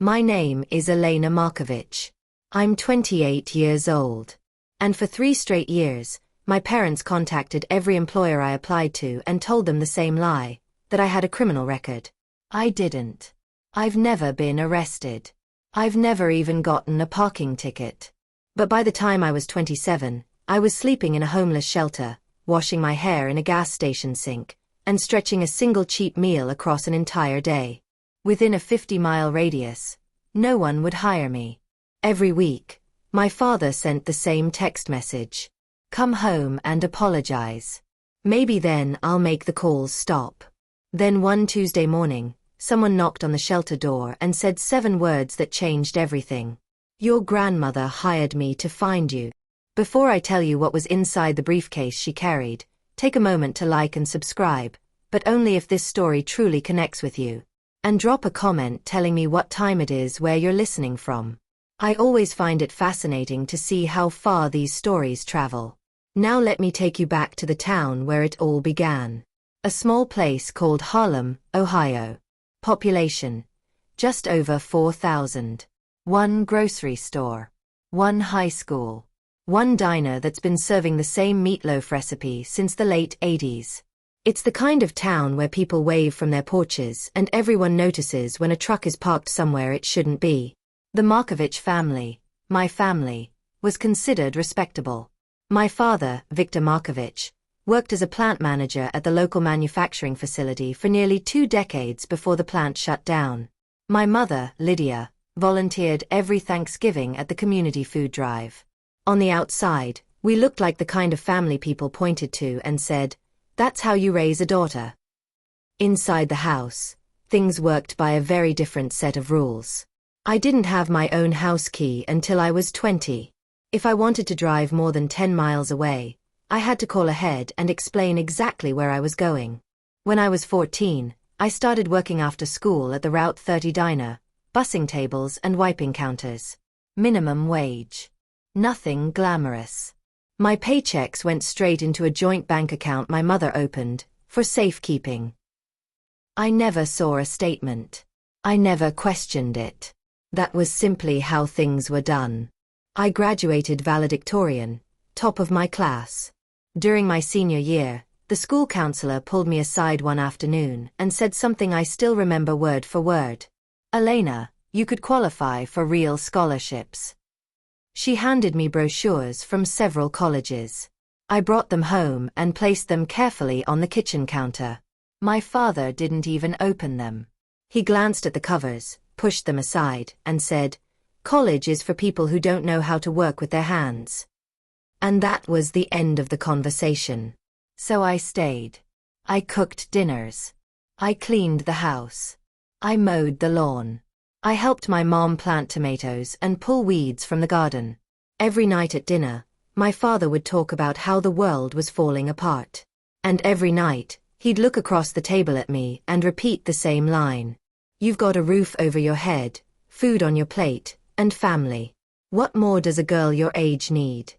My name is Elena Markovich. I'm 28 years old. And for 3 straight years, my parents contacted every employer I applied to and told them the same lie, that I had a criminal record. I didn't. I've never been arrested. I've never even gotten a parking ticket. But by the time I was 27, I was sleeping in a homeless shelter, washing my hair in a gas station sink, and stretching a single cheap meal across an entire day. Within a 50-mile radius, no one would hire me. Every week, my father sent the same text message. Come home and apologize. Maybe then I'll make the calls stop. Then one Tuesday morning, someone knocked on the shelter door and said 7 words that changed everything. Your grandmother hired me to find you. Before I tell you what was inside the briefcase she carried, take a moment to like and subscribe, but only if this story truly connects with you. And drop a comment telling me what time it is where you're listening from. I always find it fascinating to see how far these stories travel. Now let me take you back to the town where it all began. A small place called Harlem, Ohio. Population: just over 4,000. 1 grocery store. 1 high school. 1 diner that's been serving the same meatloaf recipe since the late 80s. It's the kind of town where people wave from their porches and everyone notices when a truck is parked somewhere it shouldn't be. The Markovich family, my family, was considered respectable. My father, Victor Markovich, worked as a plant manager at the local manufacturing facility for nearly 2 decades before the plant shut down. My mother, Lydia, volunteered every Thanksgiving at the community food drive. On the outside, we looked like the kind of family people pointed to and said, "That's how you raise a daughter." Inside the house, things worked by a very different set of rules. I didn't have my own house key until I was 20. If I wanted to drive more than 10 miles away, I had to call ahead and explain exactly where I was going. When I was 14, I started working after school at the Route 30 diner, bussing tables and wiping counters. Minimum wage. Nothing glamorous. My paychecks went straight into a joint bank account my mother opened, for safekeeping. I never saw a statement. I never questioned it. That was simply how things were done. I graduated valedictorian, top of my class. During my senior year, the school counselor pulled me aside one afternoon and said something I still remember word for word. "Elena, you could qualify for real scholarships." She handed me brochures from several colleges. I brought them home and placed them carefully on the kitchen counter. My father didn't even open them. He glanced at the covers, pushed them aside, and said, "College is for people who don't know how to work with their hands." And that was the end of the conversation. So I stayed. I cooked dinners. I cleaned the house. I mowed the lawn. I helped my mom plant tomatoes and pull weeds from the garden. Every night at dinner, my father would talk about how the world was falling apart. And every night, he'd look across the table at me and repeat the same line. "You've got a roof over your head, food on your plate, and family. What more does a girl your age need?"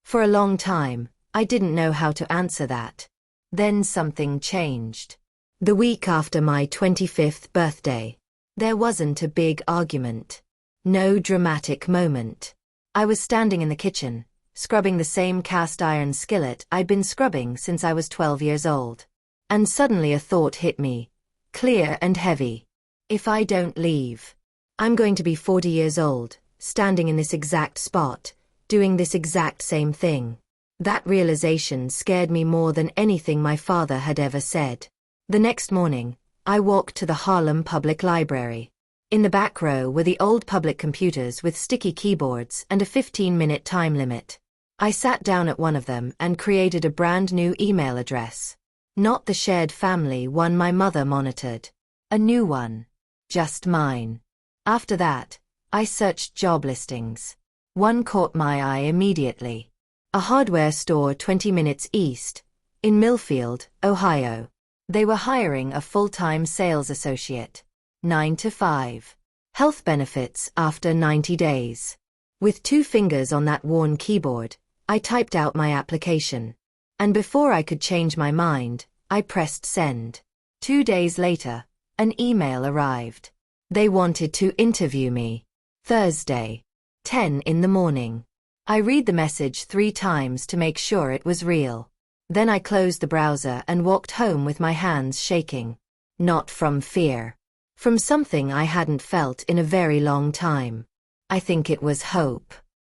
For a long time, I didn't know how to answer that. Then something changed. The week after my 25th birthday. There wasn't a big argument. No dramatic moment. I was standing in the kitchen, scrubbing the same cast iron skillet I'd been scrubbing since I was 12 years old. And suddenly a thought hit me, clear and heavy. If I don't leave, I'm going to be 40 years old, standing in this exact spot, doing this exact same thing. That realization scared me more than anything my father had ever said. The next morning, I walked to the Harlem Public Library. In the back row were the old public computers with sticky keyboards and a 15-minute time limit. I sat down at one of them and created a brand new email address. Not the shared family one my mother monitored. A new one. Just mine. After that, I searched job listings. One caught my eye immediately. A hardware store 20 minutes east, in Millfield, Ohio. They were hiring a full-time sales associate. 9 to 5. Health benefits after 90 days. With 2 fingers on that worn keyboard, I typed out my application. And before I could change my mind, I pressed send. 2 days later, an email arrived. They wanted to interview me. Thursday, 10 in the morning. I read the message 3 times to make sure it was real. Then I closed the browser and walked home with my hands shaking. Not from fear. From something I hadn't felt in a very long time. I think it was hope.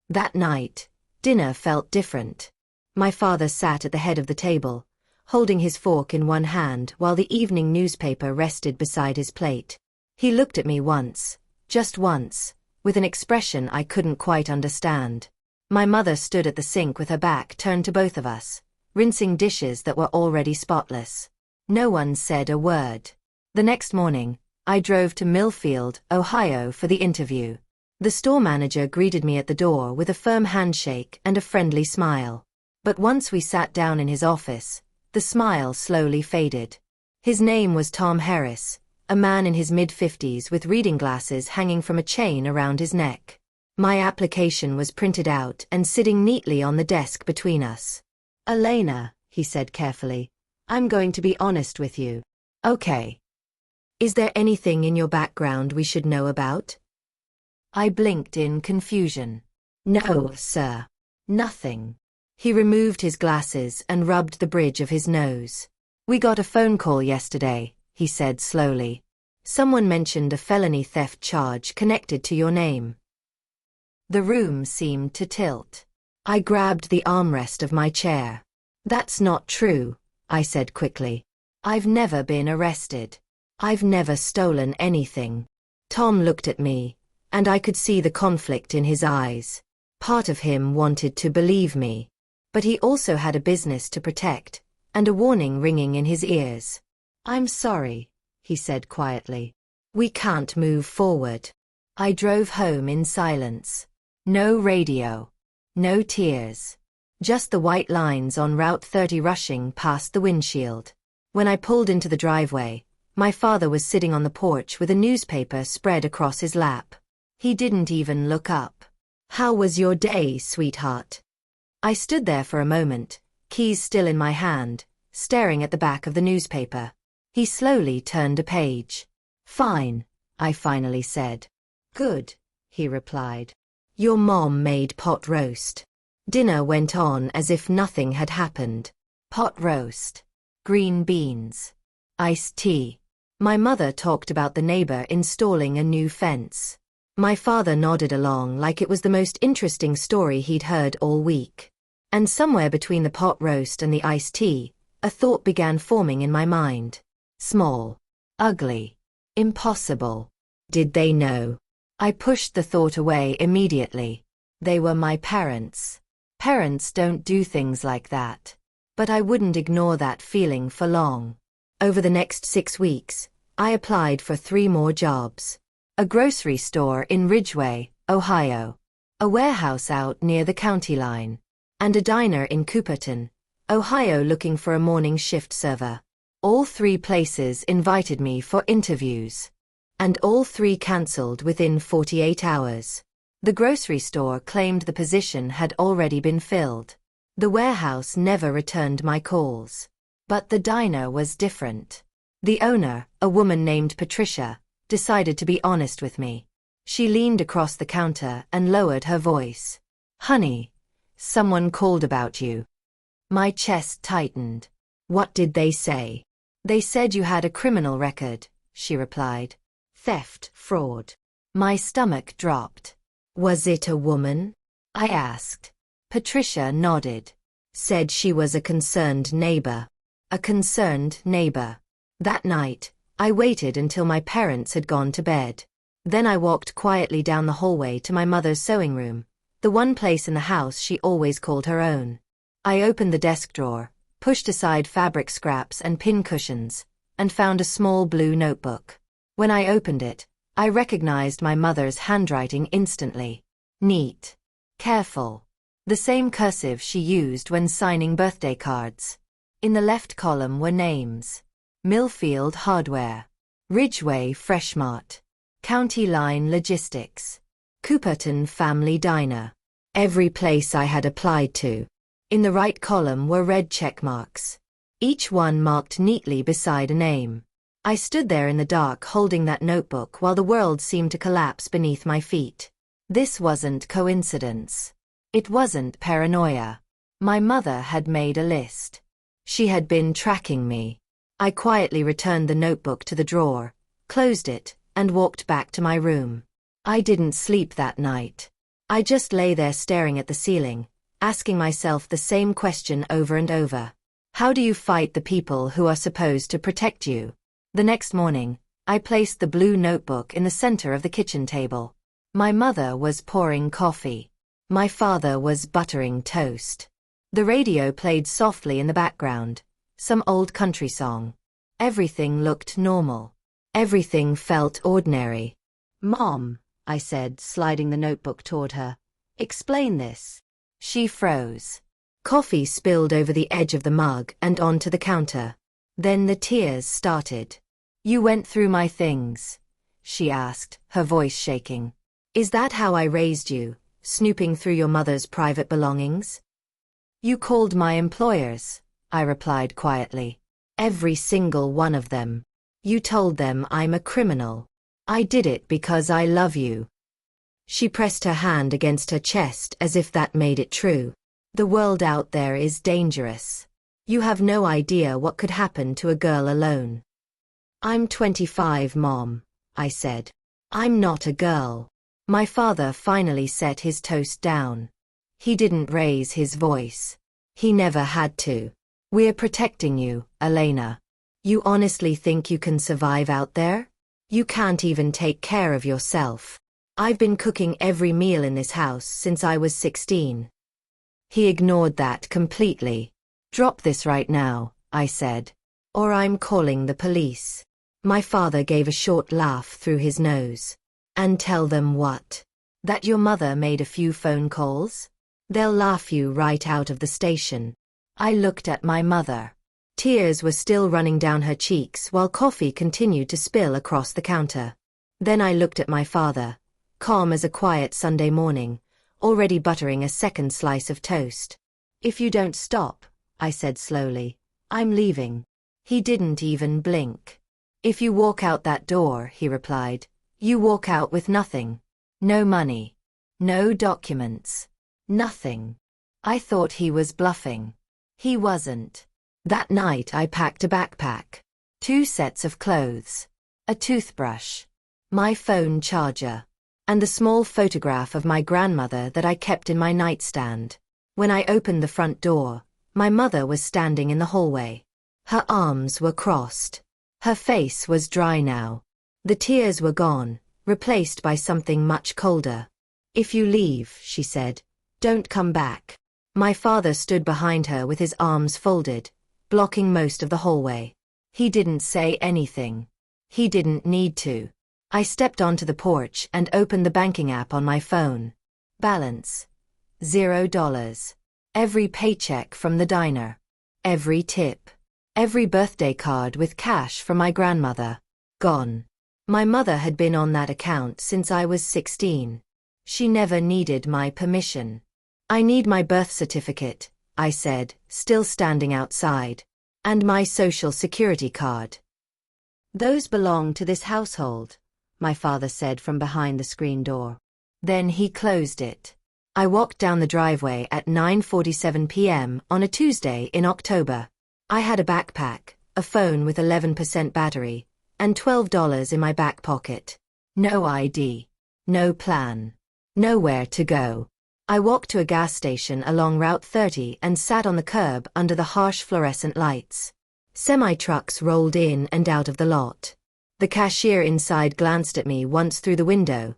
That night, dinner felt different. My father sat at the head of the table, holding his fork in one hand while the evening newspaper rested beside his plate. He looked at me once, just once, with an expression I couldn't quite understand. My mother stood at the sink with her back turned to both of us, rinsing dishes that were already spotless. No one said a word. The next morning, I drove to Millfield, Ohio for the interview. The store manager greeted me at the door with a firm handshake and a friendly smile. But once we sat down in his office, the smile slowly faded. His name was Tom Harris, a man in his mid-50s with reading glasses hanging from a chain around his neck. My application was printed out and sitting neatly on the desk between us. "Elena," he said carefully, "I'm going to be honest with you. Okay. Is there anything in your background we should know about?" I blinked in confusion. "No, sir. Nothing." He removed his glasses and rubbed the bridge of his nose. "We got a phone call yesterday," he said slowly. "Someone mentioned a felony theft charge connected to your name." The room seemed to tilt. I grabbed the armrest of my chair. "That's not true," I said quickly. "I've never been arrested. I've never stolen anything." Tom looked at me, and I could see the conflict in his eyes. Part of him wanted to believe me, but he also had a business to protect, and a warning ringing in his ears. "I'm sorry," he said quietly. "We can't move forward." I drove home in silence. No radio. No tears. Just the white lines on Route 30 rushing past the windshield. When I pulled into the driveway, my father was sitting on the porch with a newspaper spread across his lap. He didn't even look up. "How was your day, sweetheart?" I stood there for a moment, keys still in my hand, staring at the back of the newspaper. He slowly turned a page. "Fine," I finally said. "Good," he replied. "Your mom made pot roast." Dinner went on as if nothing had happened. Pot roast. Green beans. Iced tea. My mother talked about the neighbor installing a new fence. My father nodded along like it was the most interesting story he'd heard all week. And somewhere between the pot roast and the iced tea, a thought began forming in my mind. Small. Ugly. Impossible. Did they know? I pushed the thought away immediately. They were my parents. Parents don't do things like that. But I wouldn't ignore that feeling for long. Over the next 6 weeks, I applied for 3 more jobs. A grocery store in Ridgeway, Ohio. A warehouse out near the county line. And a diner in Cooperton, Ohio looking for a morning shift server. All 3 places invited me for interviews. And all 3 cancelled within 48 hours. The grocery store claimed the position had already been filled. The warehouse never returned my calls. But the diner was different. The owner, a woman named Patricia, decided to be honest with me. She leaned across the counter and lowered her voice. "Honey, someone called about you." My chest tightened. "What did they say?" "They said you had a criminal record," she replied. "Theft, fraud." My stomach dropped. "Was it a woman?" I asked. Patricia nodded. Said she was a concerned neighbor. A concerned neighbor. That night, I waited until my parents had gone to bed. Then I walked quietly down the hallway to my mother's sewing room, the one place in the house she always called her own. I opened the desk drawer, pushed aside fabric scraps and pin cushions, and found a small blue notebook. When I opened it, I recognized my mother's handwriting instantly. Neat. Careful. The same cursive she used when signing birthday cards. In the left column were names. Millfield Hardware. Ridgeway Fresh Mart. County Line Logistics. Cooperton Family Diner. Every place I had applied to. In the right column were red check marks. Each one marked neatly beside a name. I stood there in the dark holding that notebook while the world seemed to collapse beneath my feet. This wasn't coincidence. It wasn't paranoia. My mother had made a list. She had been tracking me. I quietly returned the notebook to the drawer, closed it, and walked back to my room. I didn't sleep that night. I just lay there staring at the ceiling, asking myself the same question over and over. How do you fight the people who are supposed to protect you? The next morning, I placed the blue notebook in the center of the kitchen table. My mother was pouring coffee. My father was buttering toast. The radio played softly in the background, some old country song. Everything looked normal. Everything felt ordinary. "Mom," I said, sliding the notebook toward her. "Explain this." She froze. Coffee spilled over the edge of the mug and onto the counter. Then the tears started. "You went through my things?" she asked, her voice shaking. "Is that how I raised you, snooping through your mother's private belongings?" "You called my employers," I replied quietly. "Every single one of them. You told them I'm a criminal. I did it because I love you." She pressed her hand against her chest as if that made it true. "The world out there is dangerous. You have no idea what could happen to a girl alone." "I'm 25, Mom," I said. "I'm not a girl." My father finally set his toast down. He didn't raise his voice. He never had to. "We're protecting you, Elena. You honestly think you can survive out there? You can't even take care of yourself. I've been cooking every meal in this house since I was 16. He ignored that completely. "Drop this right now," I said. "Or I'm calling the police." My father gave a short laugh through his nose. "And tell them what? That your mother made a few phone calls? They'll laugh you right out of the station." I looked at my mother. Tears were still running down her cheeks while coffee continued to spill across the counter. Then I looked at my father, calm as a quiet Sunday morning, already buttering a second slice of toast. "If you don't stop," I said slowly, "I'm leaving." He didn't even blink. "If you walk out that door," he replied, "you walk out with nothing. No money. No documents. Nothing." I thought he was bluffing. He wasn't. That night I packed a backpack, 2 sets of clothes, a toothbrush, my phone charger, and the small photograph of my grandmother that I kept in my nightstand. When I opened the front door, my mother was standing in the hallway. Her arms were crossed. Her face was dry now. The tears were gone, replaced by something much colder. "If you leave," she said, "don't come back." My father stood behind her with his arms folded, blocking most of the hallway. He didn't say anything. He didn't need to. I stepped onto the porch and opened the banking app on my phone. Balance: $0. Every paycheck from the diner. Every tip. Every birthday card with cash from my grandmother. Gone. My mother had been on that account since I was 16. She never needed my permission. "I need my birth certificate," I said, still standing outside. "And my social security card." "Those belong to this household," my father said from behind the screen door. Then he closed it. I walked down the driveway at 9:47 p.m. on a Tuesday in October. I had a backpack, a phone with 11% battery, and $12 in my back pocket. No ID. No plan. Nowhere to go. I walked to a gas station along Route 30 and sat on the curb under the harsh fluorescent lights. Semi-trucks rolled in and out of the lot. The cashier inside glanced at me once through the window,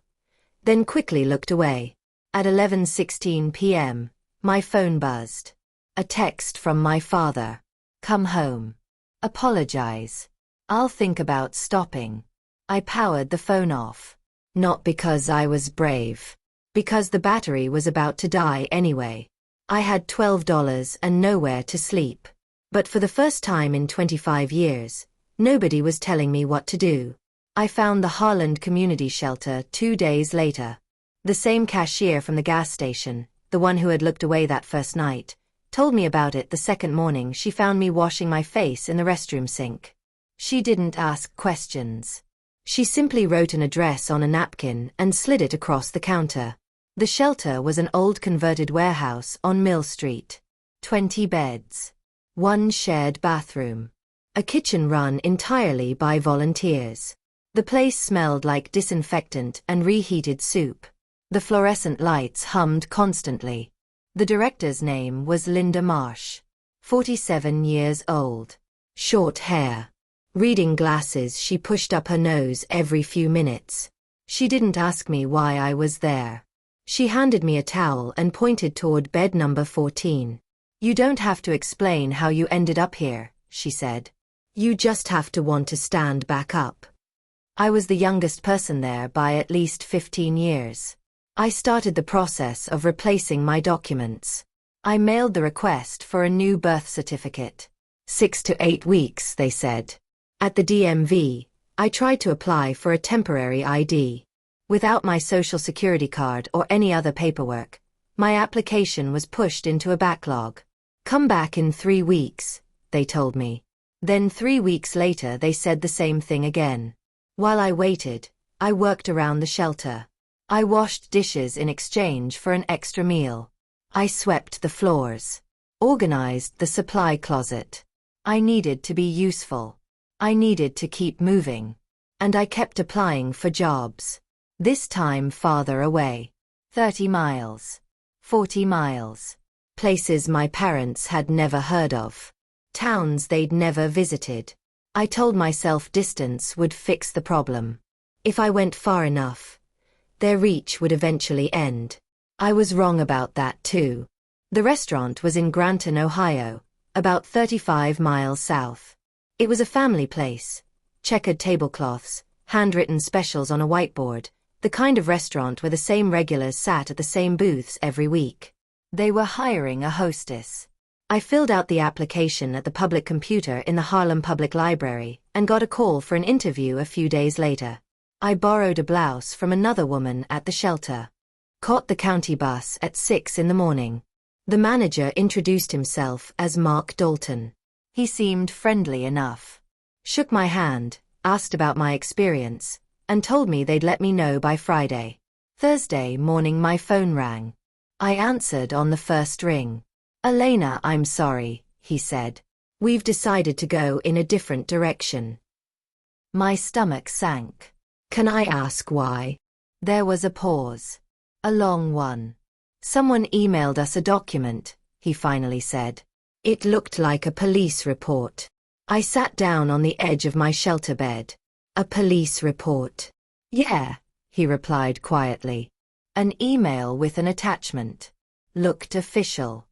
then quickly looked away. At 11:16 p.m., my phone buzzed. A text from my father. "Come home. Apologize. I'll think about stopping." I powered the phone off. Not because I was brave. Because the battery was about to die anyway. I had $12 and nowhere to sleep. But for the first time in 25 years, nobody was telling me what to do. I found the Harland Community Shelter 2 days later. The same cashier from the gas station, the one who had looked away that first night, told me about it the second morning she found me washing my face in the restroom sink. She didn't ask questions. She simply wrote an address on a napkin and slid it across the counter. The shelter was an old converted warehouse on Mill Street. 20 beds. 1 shared bathroom. A kitchen run entirely by volunteers. The place smelled like disinfectant and reheated soup. The fluorescent lights hummed constantly. The director's name was Linda Marsh. 47 years old. Short hair. Reading glasses she pushed up her nose every few minutes. She didn't ask me why I was there. She handed me a towel and pointed toward bed number 14. "You don't have to explain how you ended up here," she said. "You just have to want to stand back up." I was the youngest person there by at least 15 years. I started the process of replacing my documents. I mailed the request for a new birth certificate. 6 to 8 weeks, they said. At the DMV, I tried to apply for a temporary ID. Without my social security card or any other paperwork, my application was pushed into a backlog. "Come back in 3 weeks, they told me. Then 3 weeks later they said the same thing again. While I waited, I worked around the shelter. I washed dishes in exchange for an extra meal. I swept the floors. Organized the supply closet. I needed to be useful. I needed to keep moving. And I kept applying for jobs. This time farther away. 30 miles. 40 miles. Places my parents had never heard of. Towns they'd never visited. I told myself distance would fix the problem. If I went far enough, their reach would eventually end. I was wrong about that too. The restaurant was in Granton, Ohio, about 35 miles south. It was a family place. Checkered tablecloths, handwritten specials on a whiteboard, the kind of restaurant where the same regulars sat at the same booths every week. They were hiring a hostess. I filled out the application at the public computer in the Harlem Public Library and got a call for an interview a few days later. I borrowed a blouse from another woman at the shelter. Caught the county bus at 6 in the morning. The manager introduced himself as Mark Dalton. He seemed friendly enough. Shook my hand, asked about my experience, and told me they'd let me know by Friday. Thursday morning my phone rang. I answered on the first ring. "Elena, I'm sorry," he said. "We've decided to go in a different direction." My stomach sank. "Can I ask why?" There was a pause. A long one. "Someone emailed us a document," he finally said. It looked like a police report. I sat down on the edge of my shelter bed. "A police report?" "Yeah," he replied quietly. An email with an attachment. Looked official.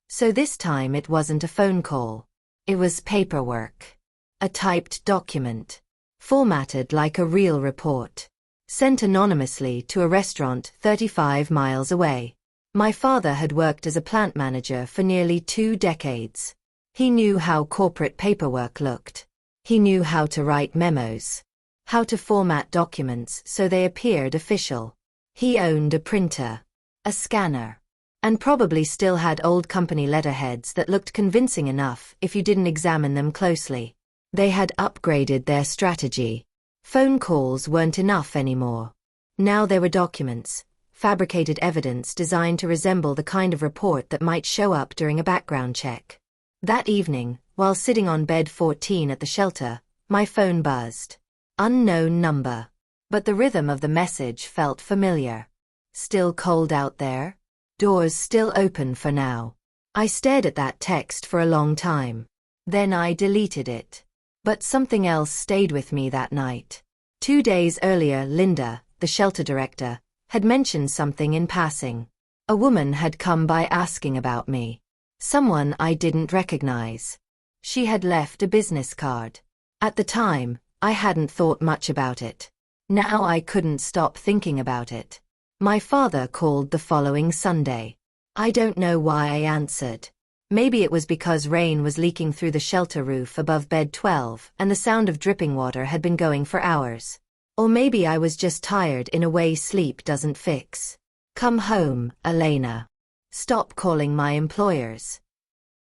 So this time it wasn't a phone call. It was paperwork. A typed document. Formatted like a real report. Sent anonymously to a restaurant 35 miles away. My father had worked as a plant manager for nearly 2 decades. He knew how corporate paperwork looked. He knew how to write memos. How to format documents so they appeared official. He owned a printer. A scanner. And probably still had old company letterheads that looked convincing enough if you didn't examine them closely. They had upgraded their strategy. Phone calls weren't enough anymore. Now there were documents, fabricated evidence designed to resemble the kind of report that might show up during a background check. That evening, while sitting on bed 14 at the shelter, my phone buzzed. Unknown number. But the rhythm of the message felt familiar. "Still cold out there? Doors still open for now." I stared at that text for a long time. Then I deleted it. But something else stayed with me that night. 2 days earlier, Linda, the shelter director, had mentioned something in passing. A woman had come by asking about me. Someone I didn't recognize. She had left a business card. At the time, I hadn't thought much about it. Now I couldn't stop thinking about it. My father called the following Sunday. I don't know why I answered. Maybe it was because rain was leaking through the shelter roof above bed 12 and the sound of dripping water had been going for hours. Or maybe I was just tired in a way sleep doesn't fix. "Come home, Elena. Stop calling my employers."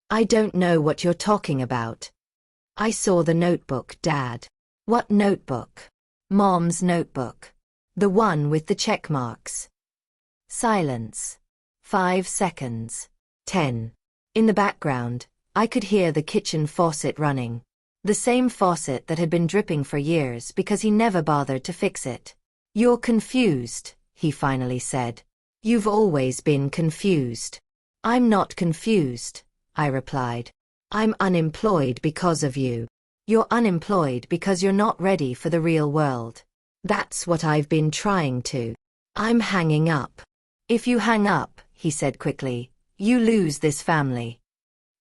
"I don't know what you're talking about." I saw the notebook, Dad. What notebook? Mom's notebook. The one with the check marks. Silence. 5 seconds. 10. In the background, I could hear the kitchen faucet running. The same faucet that had been dripping for years because he never bothered to fix it. You're confused, he finally said. You've always been confused. I'm not confused, I replied. I'm unemployed because of you. You're unemployed because you're not ready for the real world. That's what I've been trying to. I'm hanging up. If you hang up, he said quickly, you lose this family.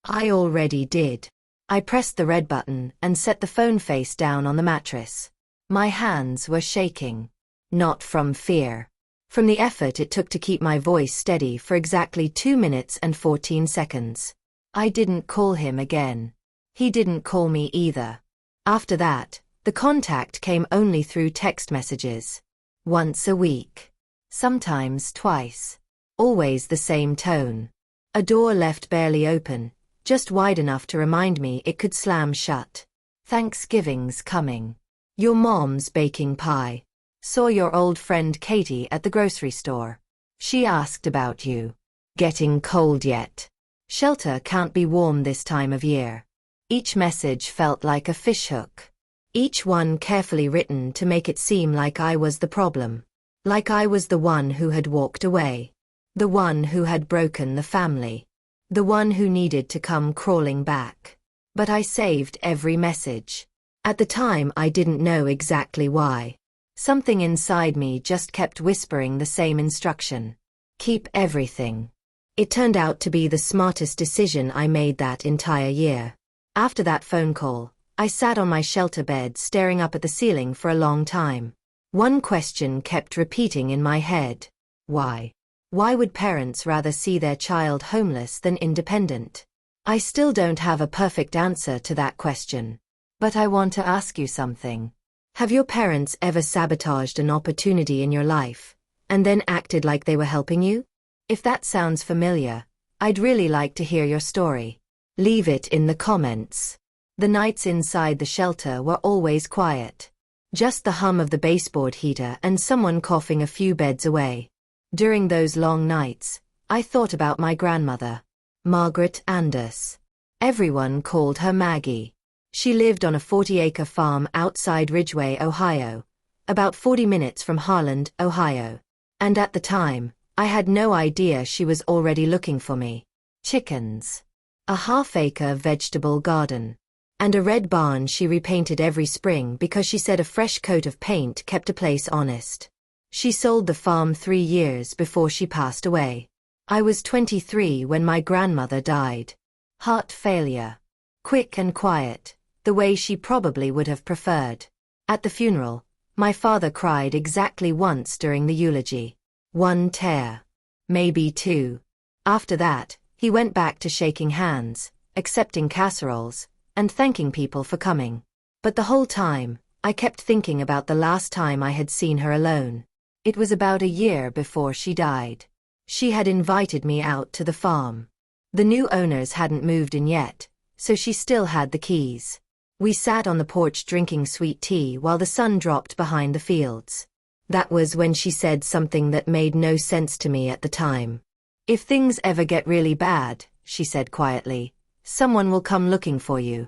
I already did. I pressed the red button and set the phone face down on the mattress. My hands were shaking. Not from fear. From the effort it took to keep my voice steady for exactly 2 minutes and 14 seconds. I didn't call him again. He didn't call me either. After that, the contact came only through text messages. Once a week. Sometimes twice. Always the same tone. A door left barely open, just wide enough to remind me it could slam shut. Thanksgiving's coming. Your mom's baking pie. Saw your old friend Katie at the grocery store. She asked about you. Getting cold yet? Shelter can't be warm this time of year. Each message felt like a fishhook. Each one carefully written to make it seem like I was the problem. Like I was the one who had walked away. The one who had broken the family. The one who needed to come crawling back. But I saved every message. At the time I didn't know exactly why. Something inside me just kept whispering the same instruction. Keep everything. It turned out to be the smartest decision I made that entire year. After that phone call, I sat on my shelter bed staring up at the ceiling for a long time. One question kept repeating in my head. Why? Why would parents rather see their child homeless than independent? I still don't have a perfect answer to that question. But I want to ask you something. Have your parents ever sabotaged an opportunity in your life, and then acted like they were helping you? If that sounds familiar, I'd really like to hear your story. Leave it in the comments. The nights inside the shelter were always quiet. Just the hum of the baseboard heater and someone coughing a few beds away. During those long nights, I thought about my grandmother, Margaret Anders. Everyone called her Maggie. She lived on a 40-acre farm outside Ridgeway, Ohio, about 40 minutes from Harland, Ohio. And at the time, I had no idea she was already looking for me. Chickens. A half-acre vegetable garden. And a red barn she repainted every spring because she said a fresh coat of paint kept a place honest. She sold the farm 3 years before she passed away. I was 23 when my grandmother died. Heart failure. Quick and quiet, the way she probably would have preferred. At the funeral, my father cried exactly once during the eulogy. 1 tear. Maybe 2. After that, he went back to shaking hands, accepting casseroles, and thanking people for coming. But the whole time, I kept thinking about the last time I had seen her alone. It was about a year before she died. She had invited me out to the farm. The new owners hadn't moved in yet, so she still had the keys. We sat on the porch drinking sweet tea while the sun dropped behind the fields. That was when she said something that made no sense to me at the time. If things ever get really bad, she said quietly, someone will come looking for you.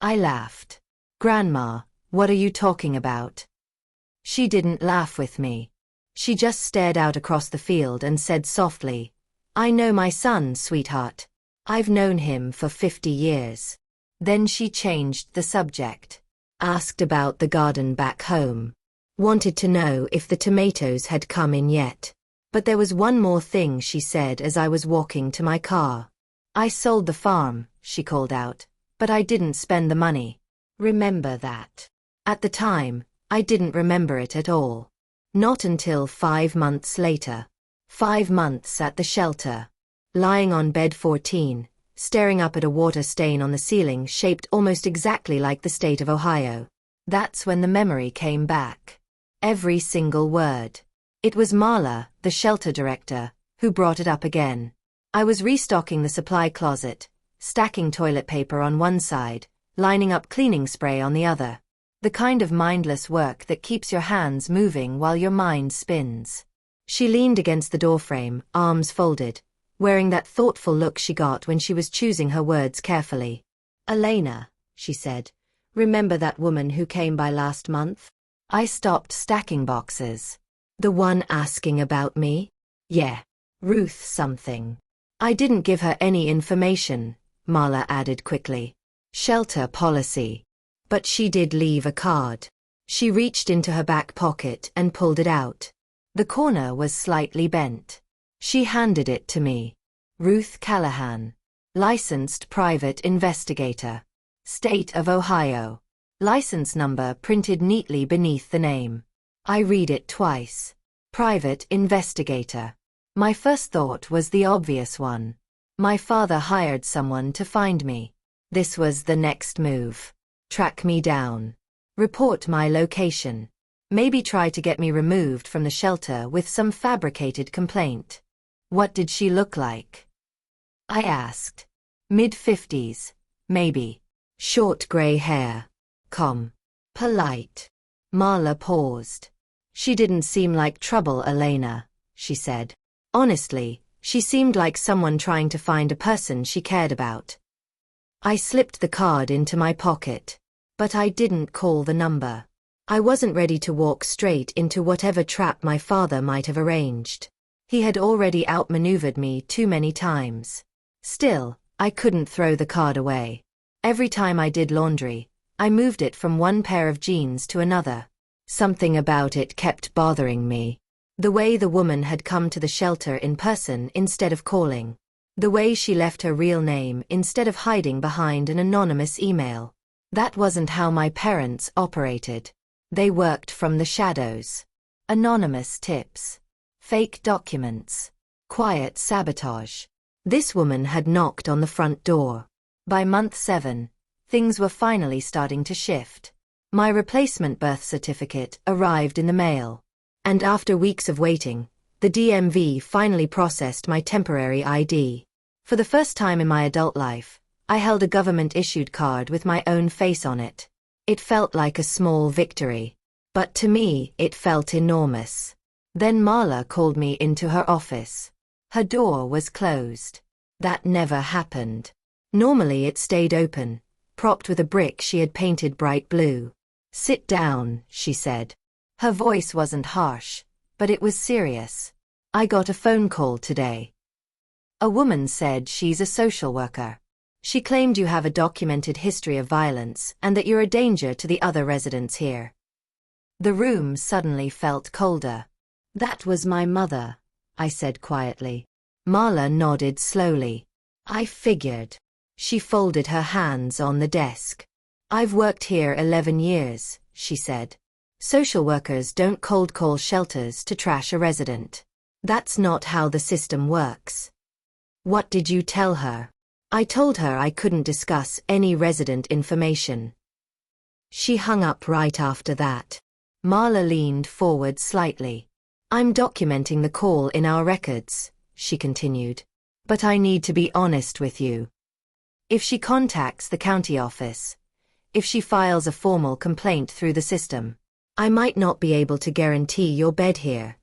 I laughed. Grandma, what are you talking about? She didn't laugh with me. She just stared out across the field and said softly, I know my son, sweetheart. I've known him for 50 years. Then she changed the subject. Asked about the garden back home. Wanted to know if the tomatoes had come in yet. But there was one more thing she said as I was walking to my car. I sold the farm, she called out, but I didn't spend the money. Remember that. At the time, I didn't remember it at all. Not until 5 months later. 5 months at the shelter. Lying on bed 14, staring up at a water stain on the ceiling shaped almost exactly like the state of Ohio. That's when the memory came back. Every single word. It was Marla, the shelter director, who brought it up again. I was restocking the supply closet, stacking toilet paper on one side, lining up cleaning spray on the other. The kind of mindless work that keeps your hands moving while your mind spins. She leaned against the doorframe, arms folded, wearing that thoughtful look she got when she was choosing her words carefully. "Elena," she said, "remember that woman who came by last month?" I stopped stacking boxes. "The one asking about me?" "Yeah. Ruth something." "I didn't give her any information," Marla added quickly. "Shelter policy." "But she did leave a card." She reached into her back pocket and pulled it out. The corner was slightly bent. She handed it to me. "Ruth Callahan. Licensed private investigator. State of Ohio." License number printed neatly beneath the name. I read it twice. Private investigator. My first thought was the obvious one. My father hired someone to find me. This was the next move. Track me down. Report my location. Maybe try to get me removed from the shelter with some fabricated complaint. What did she look like? I asked. Mid-50s, maybe. Short gray hair. Calm. Polite. Marla paused. "She didn't seem like trouble, Elena," she said. "Honestly, she seemed like someone trying to find a person she cared about." I slipped the card into my pocket. But I didn't call the number. I wasn't ready to walk straight into whatever trap my father might have arranged. He had already outmaneuvered me too many times. Still, I couldn't throw the card away. Every time I did laundry, I moved it from one pair of jeans to another. Something about it kept bothering me. The way the woman had come to the shelter in person instead of calling. The way she left her real name instead of hiding behind an anonymous email. That wasn't how my parents operated. They worked from the shadows. Anonymous tips. Fake documents. Quiet sabotage. This woman had knocked on the front door. By month 7, things were finally starting to shift. My replacement birth certificate arrived in the mail. And after weeks of waiting, the DMV finally processed my temporary ID. For the first time in my adult life, I held a government-issued card with my own face on it. It felt like a small victory. But to me, it felt enormous. Then Marla called me into her office. Her door was closed. That never happened. Normally it stayed open, propped with a brick she had painted bright blue. "Sit down," she said. Her voice wasn't harsh, but it was serious. "I got a phone call today. A woman said she's a social worker. She claimed you have a documented history of violence and that you're a danger to the other residents here." The room suddenly felt colder. "That was my mother," I said quietly. Marla nodded slowly. "I figured." She folded her hands on the desk. "I've worked here 11 years, she said. "Social workers don't cold call shelters to trash a resident. That's not how the system works." "What did you tell her?" "I told her I couldn't discuss any resident information." She hung up right after that. Marla leaned forward slightly. "I'm documenting the call in our records," she continued. "But I need to be honest with you. If she contacts the county office, if she files a formal complaint through the system, I might not be able to guarantee your bed here.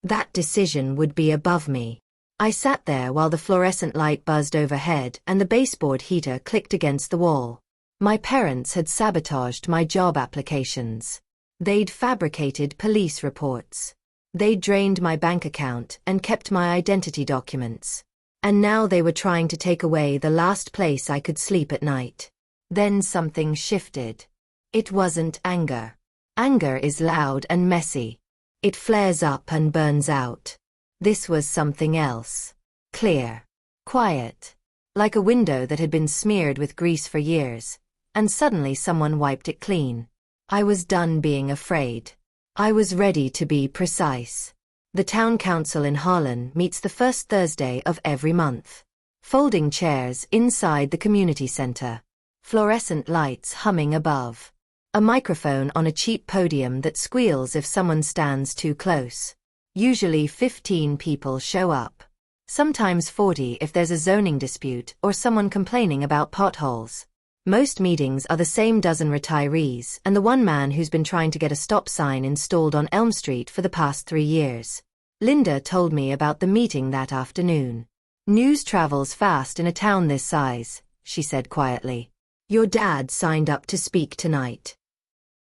That decision would be above me." I sat there while the fluorescent light buzzed overhead and the baseboard heater clicked against the wall. My parents had sabotaged my job applications. They'd fabricated police reports. They'd drained my bank account and kept my identity documents. And now they were trying to take away the last place I could sleep at night. Then something shifted. It wasn't anger. Anger is loud and messy. It flares up and burns out. This was something else. Clear. Quiet. Like a window that had been smeared with grease for years, and suddenly someone wiped it clean. I was done being afraid. I was ready to be precise. The town council in Harlan meets the first Thursday of every month. Folding chairs inside the community center. Fluorescent lights humming above. A microphone on a cheap podium that squeals if someone stands too close. Usually 15 people show up. Sometimes 40 if there's a zoning dispute or someone complaining about potholes. Most meetings are the same dozen retirees and the one man who's been trying to get a stop sign installed on Elm Street for the past 3 years. Linda told me about the meeting that afternoon. News travels fast in a town this size, she said quietly. Your dad signed up to speak tonight.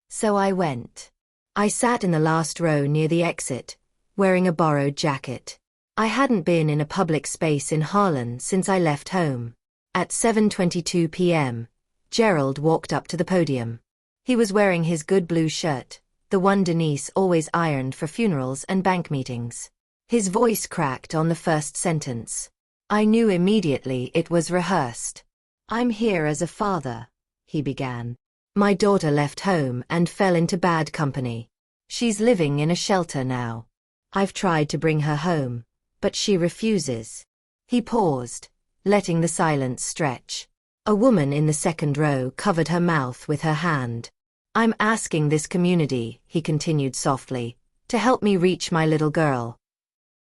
So I went. I sat in the last row near the exit, wearing a borrowed jacket. I hadn't been in a public space in Harlan since I left home. At 7:22 p.m., Gerald walked up to the podium. He was wearing his good blue shirt, the one Denise always ironed for funerals and bank meetings. His voice cracked on the first sentence. I knew immediately it was rehearsed. I'm here as a father, he began. My daughter left home and fell into bad company. She's living in a shelter now. I've tried to bring her home, but she refuses. He paused, letting the silence stretch. A woman in the second row covered her mouth with her hand. I'm asking this community, he continued softly, to help me reach my little girl.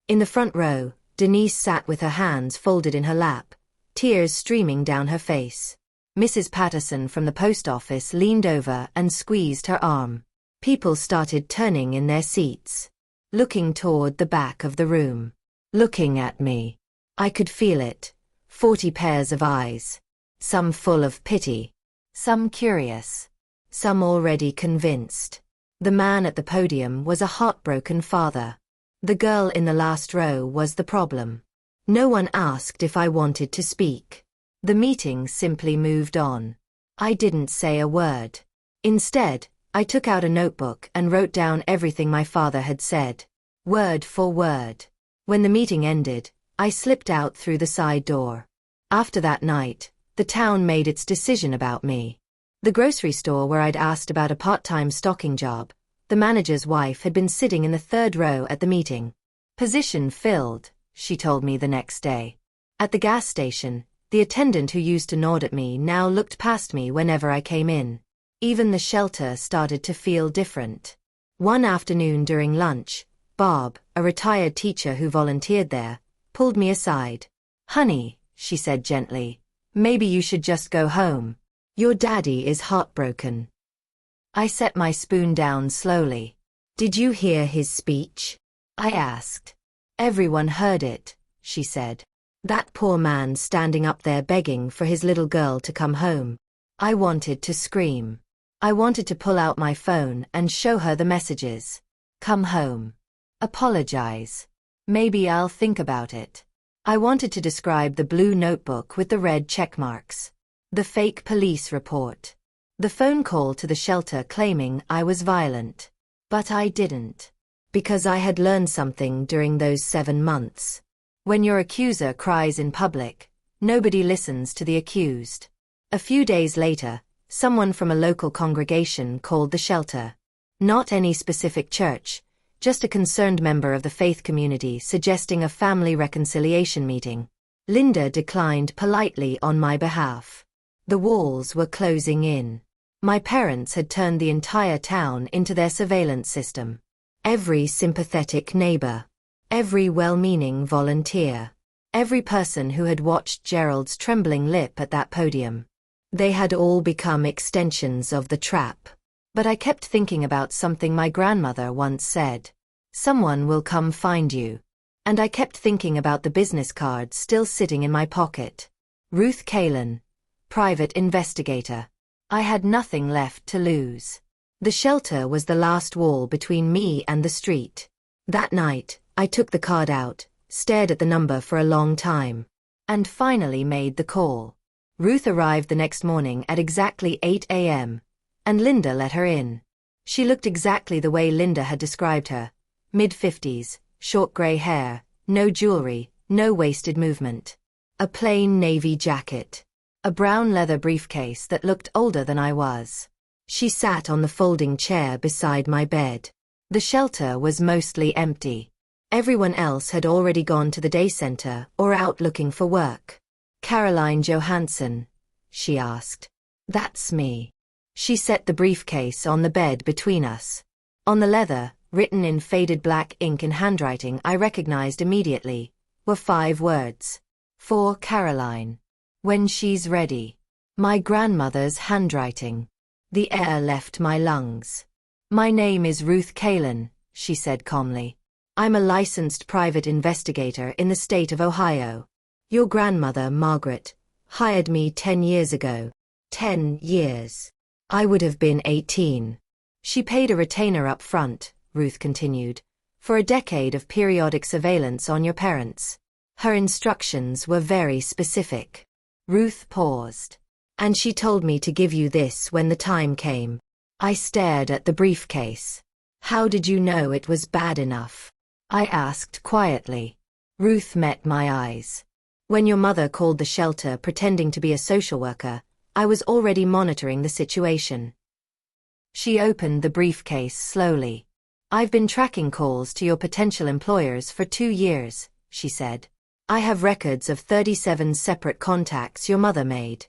In the front row, Denise sat with her hands folded in her lap, tears streaming down her face. Mrs. Patterson from the post office leaned over and squeezed her arm. People started turning in their seats, looking toward the back of the room, looking at me. I could feel it. 40 pairs of eyes. Some full of pity, some curious, some already convinced. The man at the podium was a heartbroken father. The girl in the last row was the problem. No one asked if I wanted to speak. The meeting simply moved on. I didn't say a word. Instead, I took out a notebook and wrote down everything my father had said, word for word. When the meeting ended, I slipped out through the side door. After that night, the town made its decision about me. The grocery store where I'd asked about a part-time stocking job, the manager's wife had been sitting in the third row at the meeting. Position filled, she told me the next day. At the gas station, the attendant who used to nod at me now looked past me whenever I came in. Even the shelter started to feel different. One afternoon during lunch, Bob, a retired teacher who volunteered there, pulled me aside. Honey, she said gently, maybe you should just go home. Your daddy is heartbroken. I set my spoon down slowly. Did you hear his speech? I asked. Everyone heard it, she said. That poor man standing up there begging for his little girl to come home. I wanted to scream. I wanted to pull out my phone and show her the messages. Come home. Apologize. Maybe I'll think about it. I wanted to describe the blue notebook with the red check marks. The fake police report. The phone call to the shelter claiming I was violent. But I didn't. Because I had learned something during those 7 months. When your accuser cries in public, nobody listens to the accused. A few days later, someone from a local congregation called the shelter. Not any specific church, just a concerned member of the faith community suggesting a family reconciliation meeting. Linda declined politely on my behalf. The walls were closing in. My parents had turned the entire town into their surveillance system. Every sympathetic neighbor, every well-meaning volunteer, every person who had watched Gerald's trembling lip at that podium. They had all become extensions of the trap. But I kept thinking about something my grandmother once said. Someone will come find you. And I kept thinking about the business card still sitting in my pocket. Ruth Kalin, private investigator. I had nothing left to lose. The shelter was the last wall between me and the street. That night, I took the card out, stared at the number for a long time, and finally made the call. Ruth arrived the next morning at exactly 8 a.m., and Linda let her in. She looked exactly the way Linda had described her. Mid-50s, short gray hair, no jewelry, no wasted movement. A plain navy jacket. A brown leather briefcase that looked older than I was. She sat on the folding chair beside my bed. The shelter was mostly empty. Everyone else had already gone to the day center or out looking for work. Caroline Johansson? She asked. That's me. She set the briefcase on the bed between us. On the leather, written in faded black ink in handwriting I recognized immediately, were 5 words. For Caroline. When she's ready. My grandmother's handwriting. The air left my lungs. My name is Ruth Kalin, she said calmly. I'm a licensed private investigator in the state of Ohio. Your grandmother, Margaret, hired me 10 years ago. 10 years. I would have been 18. She paid a retainer up front, Ruth continued, for a decade of periodic surveillance on your parents. Her instructions were very specific. Ruth paused. And she told me to give you this when the time came. I stared at the briefcase. How did you know it was bad enough? I asked quietly. Ruth met my eyes. When your mother called the shelter pretending to be a social worker, I was already monitoring the situation. She opened the briefcase slowly. I've been tracking calls to your potential employers for 2 years, she said. I have records of 37 separate contacts your mother made.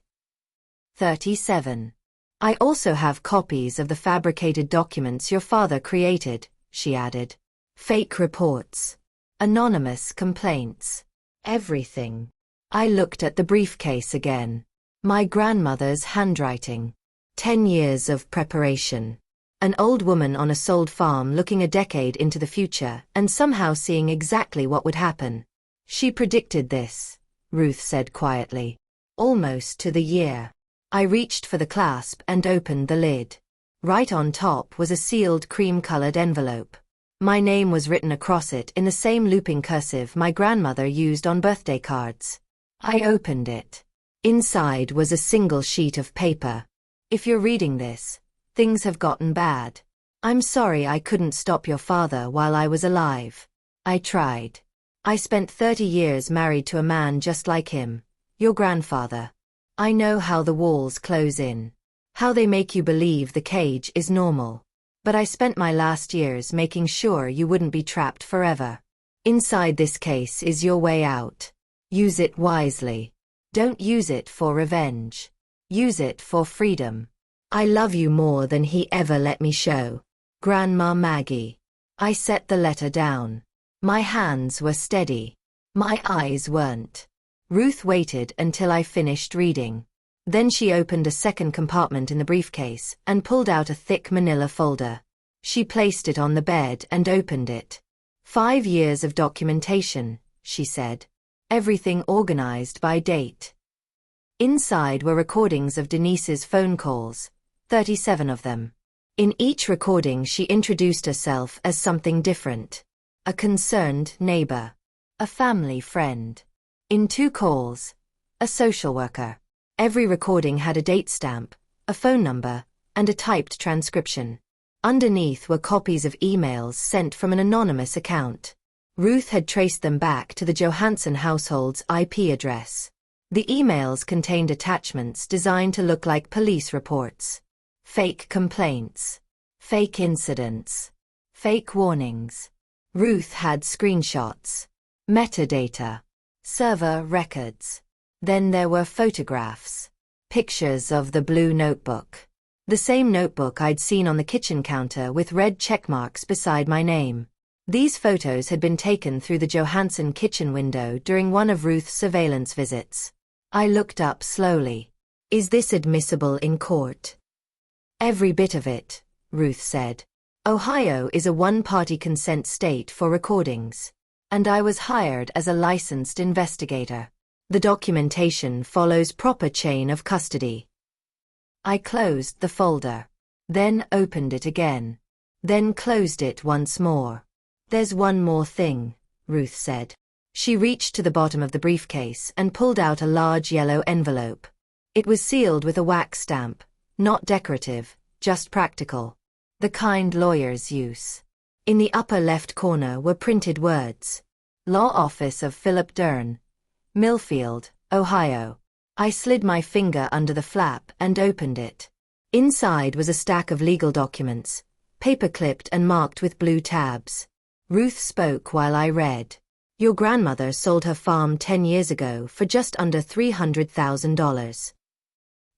37. I also have copies of the fabricated documents your father created, she added. Fake reports. Anonymous complaints. Everything. I looked at the briefcase again. My grandmother's handwriting. 10 years of preparation. An old woman on a sold farm looking a decade into the future and somehow seeing exactly what would happen. She predicted this, Ruth said quietly. Almost to the year. I reached for the clasp and opened the lid. Right on top was a sealed cream-colored envelope. My name was written across it in the same looping cursive my grandmother used on birthday cards. I opened it. Inside was a single sheet of paper. If you're reading this, things have gotten bad. I'm sorry I couldn't stop your father while I was alive. I tried. I spent 30 years married to a man just like him, your grandfather. I know how the walls close in. How they make you believe the cage is normal. But I spent my last years making sure you wouldn't be trapped forever. Inside this case is your way out. Use it wisely. Don't use it for revenge. Use it for freedom. I love you more than he ever let me show. Grandma Maggie. I set the letter down. My hands were steady. My eyes weren't. Ruth waited until I finished reading. Then she opened a second compartment in the briefcase and pulled out a thick manila folder. She placed it on the bed and opened it. 5 years of documentation, she said. Everything organized by date. Inside were recordings of Denise's phone calls, 37 of them. In each recording she introduced herself as something different. A concerned neighbor. A family friend. In 2 calls, a social worker. Every recording had a date stamp, a phone number, and a typed transcription. Underneath were copies of emails sent from an anonymous account. Ruth had traced them back to the Johansson household's IP address. The emails contained attachments designed to look like police reports. Fake complaints. Fake incidents. Fake warnings. Ruth had screenshots. Metadata. Server records. Then there were photographs. Pictures of the blue notebook. The same notebook I'd seen on the kitchen counter with red checkmarks beside my name. These photos had been taken through the Johansson kitchen window during one of Ruth's surveillance visits. I looked up slowly. Is this admissible in court? Every bit of it, Ruth said. Ohio is a one-party consent state for recordings. And I was hired as a licensed investigator. The documentation follows proper chain of custody. I closed the folder. Then opened it again. Then closed it once more. There's one more thing, Ruth said. She reached to the bottom of the briefcase and pulled out a large yellow envelope. It was sealed with a wax stamp, not decorative, just practical. The kind lawyers use. In the upper left corner were printed words. Law Office of Philip Dern, Millfield, Ohio. I slid my finger under the flap and opened it. Inside was a stack of legal documents, paper-clipped and marked with blue tabs. Ruth spoke while I read. Your grandmother sold her farm 10 years ago for just under $300,000.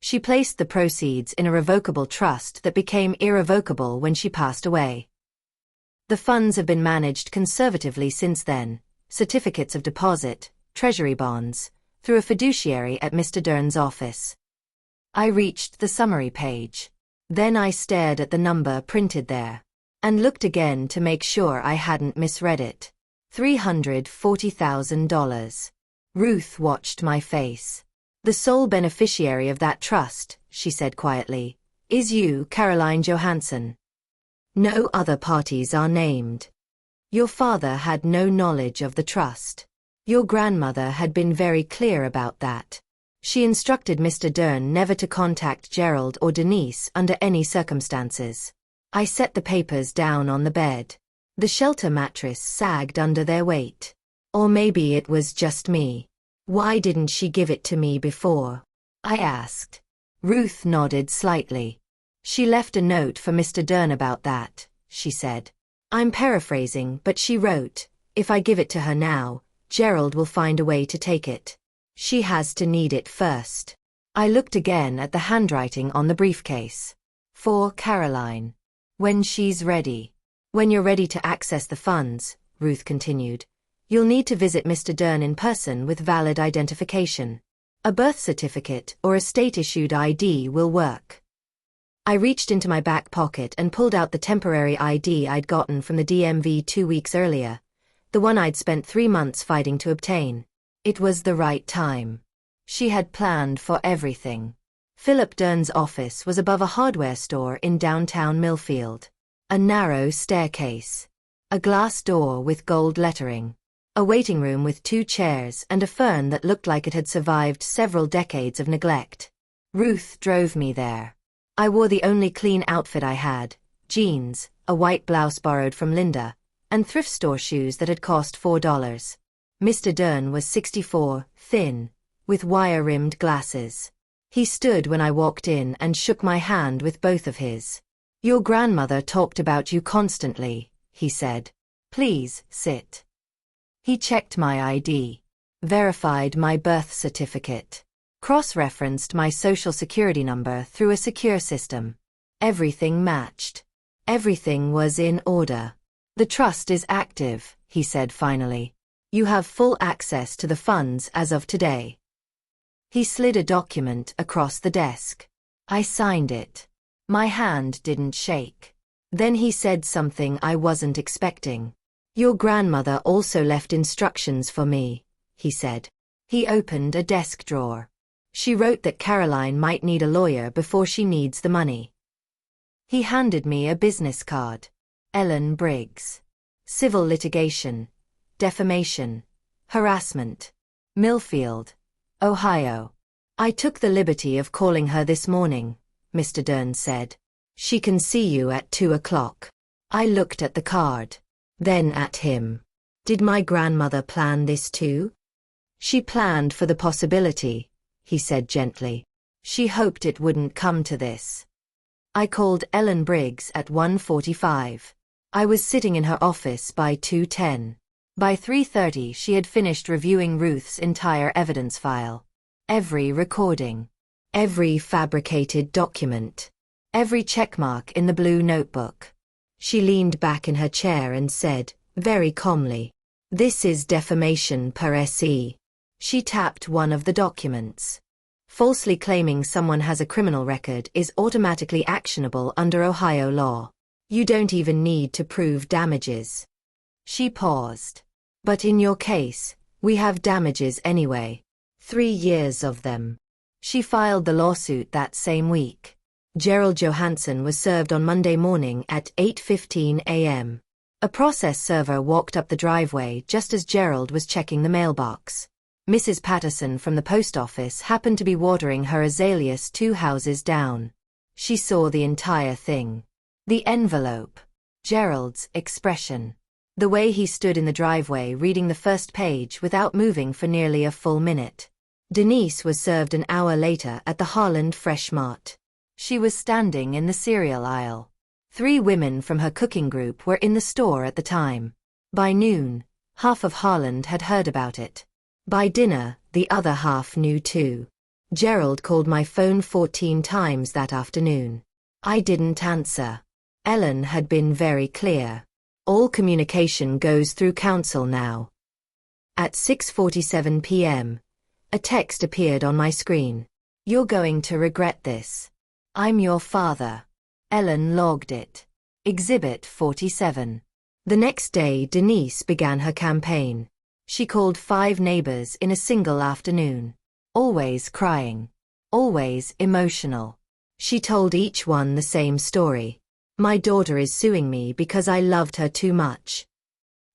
She placed the proceeds in a revocable trust that became irrevocable when she passed away. The funds have been managed conservatively since then, certificates of deposit, treasury bonds, through a fiduciary at Mr. Dern's office. I reached the summary page. Then I stared at the number printed there. And looked again to make sure I hadn't misread it. $340,000. Ruth watched my face. The sole beneficiary of that trust, she said quietly, is you, Caroline Johansson. No other parties are named. Your father had no knowledge of the trust. Your grandmother had been very clear about that. She instructed Mr. Dern never to contact Gerald or Denise under any circumstances. I set the papers down on the bed. The shelter mattress sagged under their weight. Or maybe it was just me. Why didn't she give it to me before? I asked. Ruth nodded slightly. She left a note for Mr. Dern about that, she said. I'm paraphrasing, but she wrote, if I give it to her now, Gerald will find a way to take it. She has to need it first. I looked again at the handwriting on the briefcase. For Caroline. When she's ready. When you're ready to access the funds, Ruth continued, you'll need to visit Mr. Dern in person with valid identification. A birth certificate or a state-issued ID will work. I reached into my back pocket and pulled out the temporary ID I'd gotten from the DMV 2 weeks earlier, the one I'd spent 3 months fighting to obtain. It was the right time. She had planned for everything. Philip Dern's office was above a hardware store in downtown Millfield. A narrow staircase. A glass door with gold lettering. A waiting room with 2 chairs and a fern that looked like it had survived several decades of neglect. Ruth drove me there. I wore the only clean outfit I had, jeans, a white blouse borrowed from Linda, and thrift store shoes that had cost $4. Mr. Dern was 64, thin, with wire-rimmed glasses. He stood when I walked in and shook my hand with both of his. Your grandmother talked about you constantly, he said. Please, sit. He checked my ID, verified my birth certificate, cross-referenced my social security number through a secure system. Everything matched. Everything was in order. The trust is active, he said finally. You have full access to the funds as of today. He slid a document across the desk. I signed it. My hand didn't shake. Then he said something I wasn't expecting. Your grandmother also left instructions for me, he said. He opened a desk drawer. She wrote that Caroline might need a lawyer before she needs the money. He handed me a business card. Ellen Briggs. Civil litigation. Defamation. Harassment. Millfield, Ohio. I took the liberty of calling her this morning, Mr. Dern said. She can see you at 2 o'clock. I looked at the card. Then at him. Did my grandmother plan this too? She planned for the possibility, he said gently. She hoped it wouldn't come to this. I called Ellen Briggs at 1:45. I was sitting in her office by 2:10. By 3:30 she had finished reviewing Ruth's entire evidence file. Every recording. Every fabricated document. Every checkmark in the blue notebook. She leaned back in her chair and said, very calmly, "This is defamation per se." She tapped one of the documents. Falsely claiming someone has a criminal record is automatically actionable under Ohio law. You don't even need to prove damages. She paused. But in your case, we have damages anyway. 3 years of them. She filed the lawsuit that same week. Gerald Johansson was served on Monday morning at 8:15 a.m. A process server walked up the driveway just as Gerald was checking the mailbox. Mrs. Patterson from the post office happened to be watering her azaleas 2 houses down. She saw the entire thing. The envelope. Gerald's expression. The way he stood in the driveway reading the first page without moving for nearly a full minute. Denise was served an hour later at the Harland Fresh Mart. She was standing in the cereal aisle. 3 women from her cooking group were in the store at the time. By noon, half of Harland had heard about it. By dinner, the other half knew too. Gerald called my phone 14 times that afternoon. I didn't answer. Ellen had been very clear. All communication goes through counsel now. At 6:47 p.m., a text appeared on my screen. You're going to regret this. I'm your father. Ellen logged it. Exhibit 47. The next day, Denise began her campaign. She called 5 neighbors in a single afternoon. Always crying. Always emotional. She told each one the same story. My daughter is suing me because I loved her too much.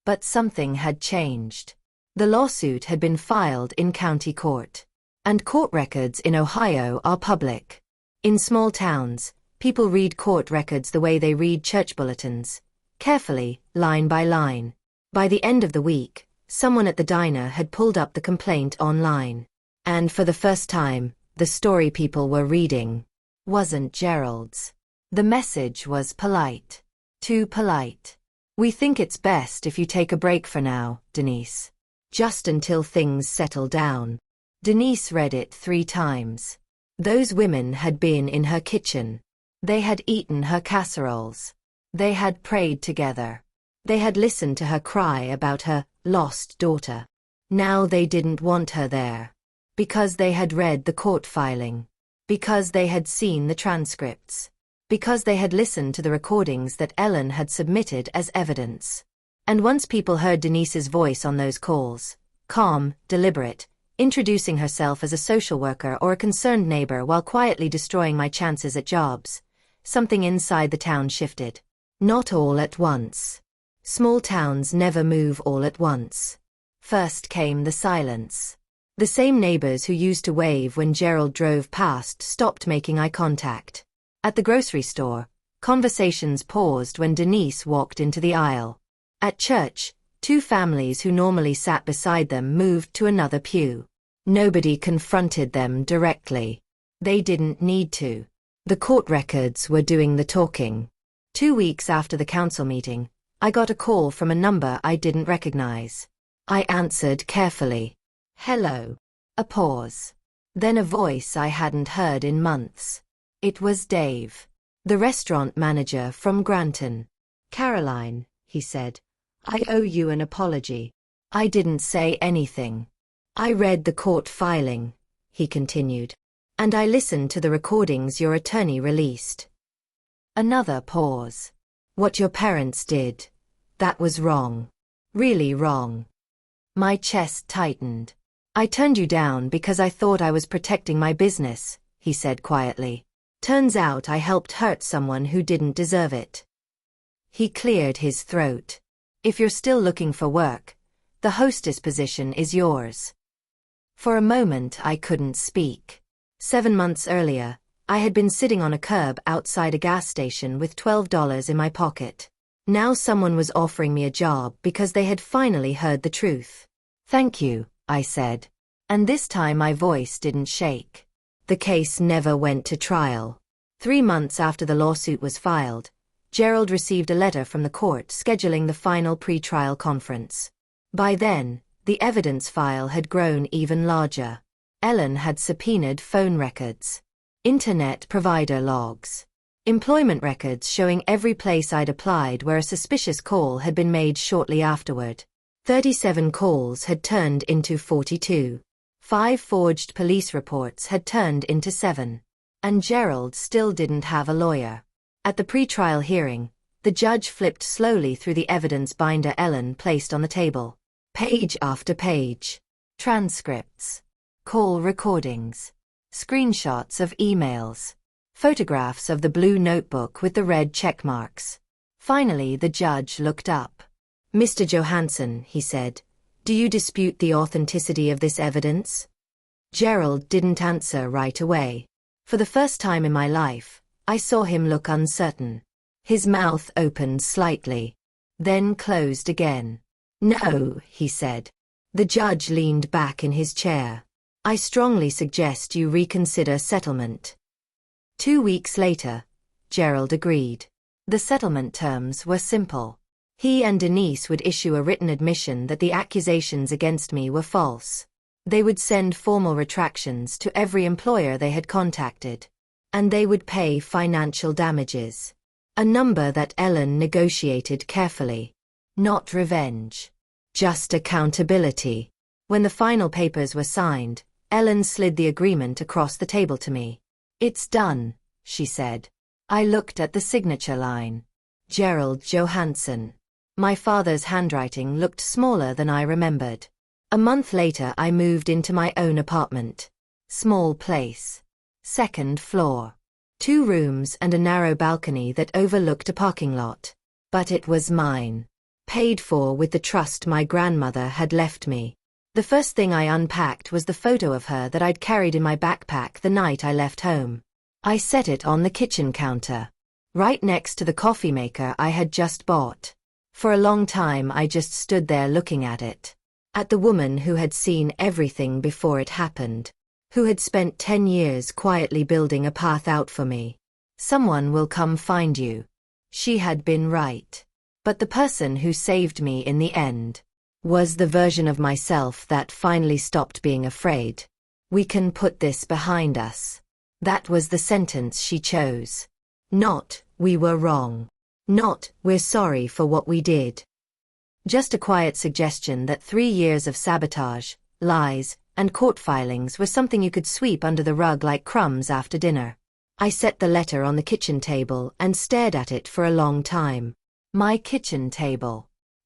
But something had changed. The lawsuit had been filed in county court. And court records in Ohio are public. In small towns, people read court records the way they read church bulletins, carefully, line by line. By the end of the week, someone at the diner had pulled up the complaint online. And for the first time, the story people were reading wasn't Gerald's. The message was polite. Too polite. We think it's best if you take a break for now, Denise. Just until things settle down. Denise read it 3 times. Those women had been in her kitchen. They had eaten her casseroles. They had prayed together. They had listened to her cry about her lost daughter. Now they didn't want her there. Because they had read the court filing. Because they had seen the transcripts. Because they had listened to the recordings that Ellen had submitted as evidence. And once people heard Denise's voice on those calls, calm, deliberate, introducing herself as a social worker or a concerned neighbor while quietly destroying my chances at jobs, something inside the town shifted. Not all at once. Small towns never move all at once. First came the silence. The same neighbors who used to wave when Gerald drove past stopped making eye contact. At the grocery store, conversations paused when Denise walked into the aisle. At church, 2 families who normally sat beside them moved to another pew. Nobody confronted them directly. They didn't need to. The court records were doing the talking. 2 weeks after the council meeting, I got a call from a number I didn't recognize. I answered carefully. Hello. A pause. Then a voice I hadn't heard in months. It was Dave, the restaurant manager from Granton. Caroline, he said. I owe you an apology. I didn't say anything. I read the court filing, he continued. And I listened to the recordings your attorney released. Another pause. What your parents did, that was wrong. Really wrong. My chest tightened. I turned you down because I thought I was protecting my business, he said quietly. Turns out I helped hurt someone who didn't deserve it. He cleared his throat. If you're still looking for work, the hostess position is yours. For a moment I couldn't speak. 7 months earlier, I had been sitting on a curb outside a gas station with $12 in my pocket. Now someone was offering me a job because they had finally heard the truth. Thank you, I said. And this time my voice didn't shake. The case never went to trial. 3 months after the lawsuit was filed, Gerald received a letter from the court scheduling the final pre-trial conference. By then, the evidence file had grown even larger. Ellen had subpoenaed phone records, internet provider logs, employment records showing every place I'd applied where a suspicious call had been made shortly afterward. 37 calls had turned into 42. 5 forged police reports had turned into 7. And Gerald still didn't have a lawyer. At the pre-trial hearing, the judge flipped slowly through the evidence binder Ellen placed on the table. Page after page. Transcripts. Call recordings. Screenshots of emails. Photographs of the blue notebook with the red check marks. Finally, the judge looked up. Mr. Johansson, he said, do you dispute the authenticity of this evidence? Gerald didn't answer right away. For the first time in my life, I saw him look uncertain. His mouth opened slightly, then closed again. No, he said. The judge leaned back in his chair. I strongly suggest you reconsider settlement. 2 weeks later, Gerald agreed. The settlement terms were simple. He and Denise would issue a written admission that the accusations against me were false. They would send formal retractions to every employer they had contacted. And they would pay financial damages. A number that Ellen negotiated carefully. Not revenge. Just accountability. When the final papers were signed, Ellen slid the agreement across the table to me. "It's done," she said. I looked at the signature line. Gerald Johansson. My father's handwriting looked smaller than I remembered. A month later I moved into my own apartment. Small place. Second floor. 2 rooms and a narrow balcony that overlooked a parking lot. But it was mine. Paid for with the trust my grandmother had left me. The first thing I unpacked was the photo of her that I'd carried in my backpack the night I left home. I set it on the kitchen counter, right next to the coffee maker I had just bought. For a long time I just stood there looking at it. At the woman who had seen everything before it happened. Who had spent 10 years quietly building a path out for me. Someone will come find you. She had been right. But the person who saved me in the end was the version of myself that finally stopped being afraid. We can put this behind us. That was the sentence she chose. Not, we were wrong. Not, we're sorry for what we did. Just a quiet suggestion that 3 years of sabotage, lies, and court filings were something you could sweep under the rug like crumbs after dinner. I set the letter on the kitchen table and stared at it for a long time. My kitchen table.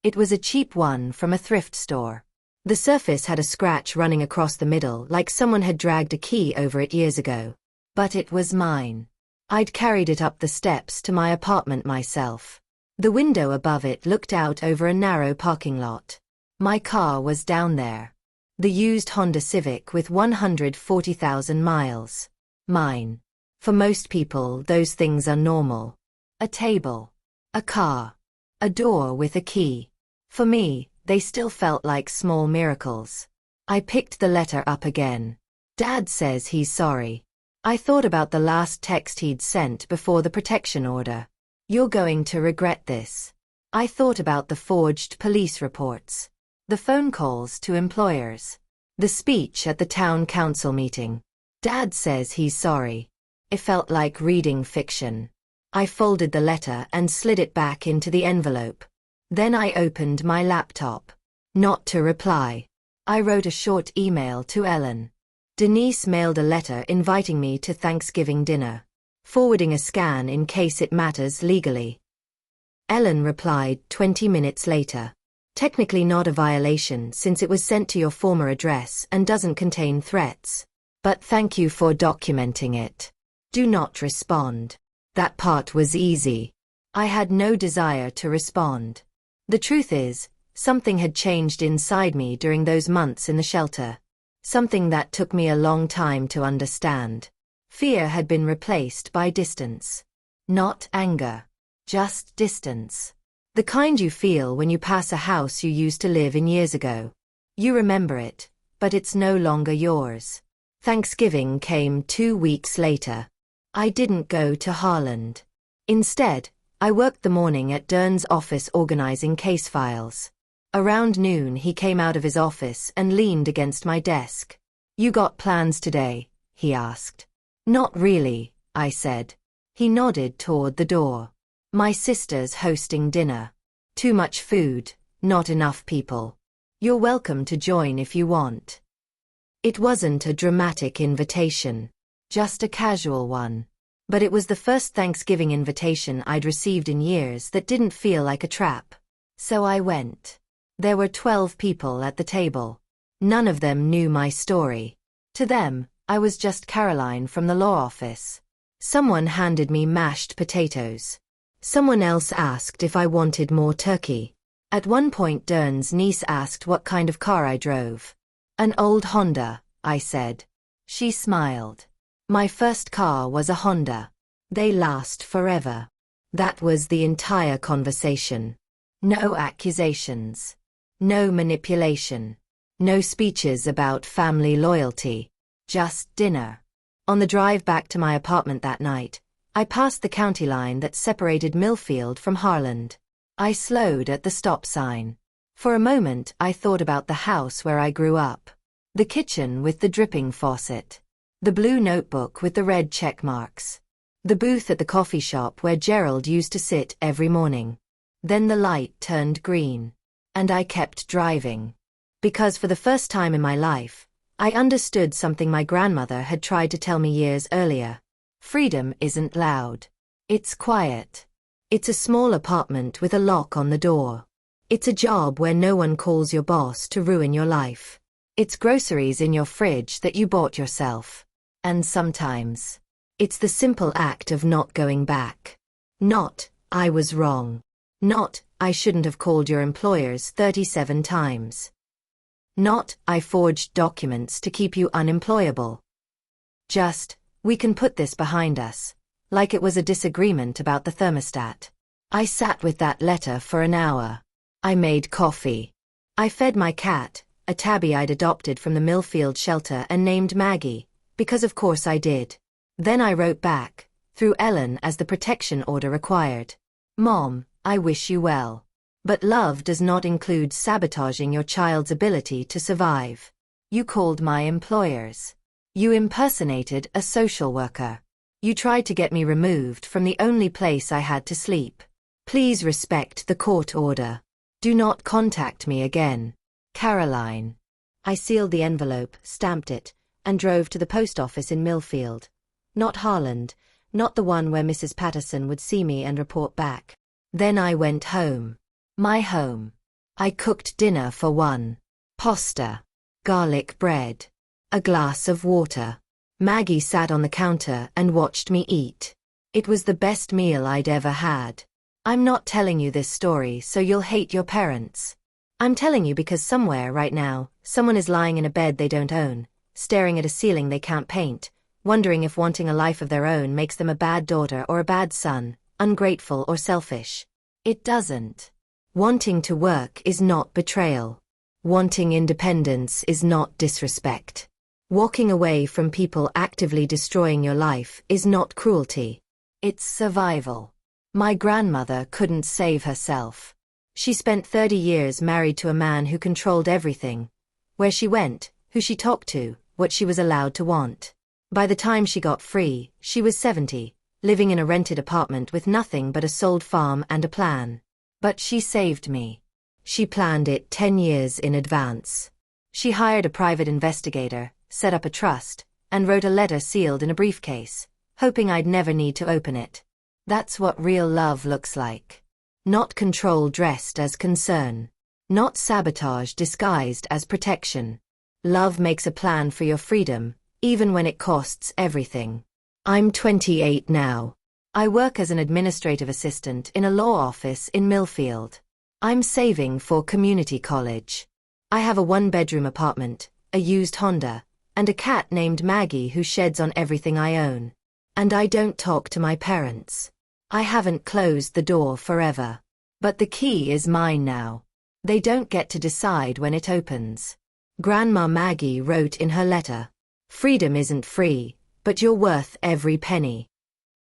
It was a cheap one from a thrift store. The surface had a scratch running across the middle like someone had dragged a key over it years ago. But it was mine. I'd carried it up the steps to my apartment myself. The window above it looked out over a narrow parking lot. My car was down there. The used Honda Civic with 140,000 miles. Mine. For most people, those things are normal. A table. A car. A door with a key. For me, they still felt like small miracles. I picked the letter up again. Dad says he's sorry. I thought about the last text he'd sent before the protection order. "You're going to regret this." I thought about the forged police reports. The phone calls to employers. The speech at the town council meeting. Dad says he's sorry. It felt like reading fiction. I folded the letter and slid it back into the envelope. Then I opened my laptop. Not to reply. I wrote a short email to Ellen. Denise mailed a letter inviting me to Thanksgiving dinner, forwarding a scan in case it matters legally. Ellen replied 20 minutes later. Technically not a violation since it was sent to your former address and doesn't contain threats. But thank you for documenting it. Do not respond. That part was easy. I had no desire to respond. The truth is, something had changed inside me during those months in the shelter. Something that took me a long time to understand. Fear had been replaced by distance. Not anger. Just distance. The kind you feel when you pass a house you used to live in years ago. You remember it, but it's no longer yours. Thanksgiving came 2 weeks later. I didn't go to Harland. Instead, I worked the morning at Dern's office organizing case files. Around noon he came out of his office and leaned against my desk. "You got plans today?" he asked. "Not really," I said. He nodded toward the door. "My sister's hosting dinner. Too much food, not enough people. You're welcome to join if you want." It wasn't a dramatic invitation. Just a casual one. But it was the first Thanksgiving invitation I'd received in years that didn't feel like a trap. So I went. There were 12 people at the table. None of them knew my story. To them, I was just Caroline from the law office. Someone handed me mashed potatoes. Someone else asked if I wanted more turkey. At one point Dern's niece asked what kind of car I drove. "An old Honda," I said. She smiled. My first car was a Honda. They last forever. That was the entire conversation. No accusations. No manipulation. No speeches about family loyalty. Just dinner. On the drive back to my apartment that night, I passed the county line that separated Millfield from Harland. I slowed at the stop sign. For a moment I thought about the house where I grew up. The kitchen with the dripping faucet. The blue notebook with the red check marks. The booth at the coffee shop where Gerald used to sit every morning. Then the light turned green. And I kept driving. Because for the first time in my life, I understood something my grandmother had tried to tell me years earlier. Freedom isn't loud. It's quiet. It's a small apartment with a lock on the door. It's a job where no one calls your boss to ruin your life. It's groceries in your fridge that you bought yourself. And sometimes, it's the simple act of not going back. Not, I was wrong. Not, I shouldn't have called your employers 37 times. Not, I forged documents to keep you unemployable. Just, we can put this behind us. Like it was a disagreement about the thermostat. I sat with that letter for an hour. I made coffee. I fed my cat, a tabby I'd adopted from the Millfield shelter and named Maggie, because of course I did. Then I wrote back, through Ellen as the protection order required. Mom, I wish you well. But love does not include sabotaging your child's ability to survive. You called my employers. You impersonated a social worker. You tried to get me removed from the only place I had to sleep. Please respect the court order. Do not contact me again. Caroline. I sealed the envelope, stamped it, and drove to the post office in Millfield. Not Harland, not the one where Mrs. Patterson would see me and report back. Then I went home. My home. I cooked dinner for one. Pasta. Garlic bread. A glass of water. Maggie sat on the counter and watched me eat. It was the best meal I'd ever had. I'm not telling you this story so you'll hate your parents. I'm telling you because somewhere right now, someone is lying in a bed they don't own, staring at a ceiling they can't paint, wondering if wanting a life of their own makes them a bad daughter or a bad son, ungrateful or selfish. It doesn't. Wanting to work is not betrayal. Wanting independence is not disrespect. Walking away from people actively destroying your life is not cruelty. It's survival. My grandmother couldn't save herself. She spent 30 years married to a man who controlled everything. Where she went, who she talked to, what she was allowed to want. By the time she got free, she was 70, living in a rented apartment with nothing but a sold farm and a plan. But she saved me. She planned it 10 years in advance. She hired a private investigator, set up a trust, and wrote a letter sealed in a briefcase, hoping I'd never need to open it. That's what real love looks like. Not control dressed as concern. Not sabotage disguised as protection. Love makes a plan for your freedom, even when it costs everything. I'm 28 now. I work as an administrative assistant in a law office in Millfield. I'm saving for community college. I have a one-bedroom apartment, a used Honda, and a cat named Maggie who sheds on everything I own. And I don't talk to my parents. I haven't closed the door forever. But the key is mine now. They don't get to decide when it opens. Grandma Maggie wrote in her letter, "Freedom isn't free, but you're worth every penny."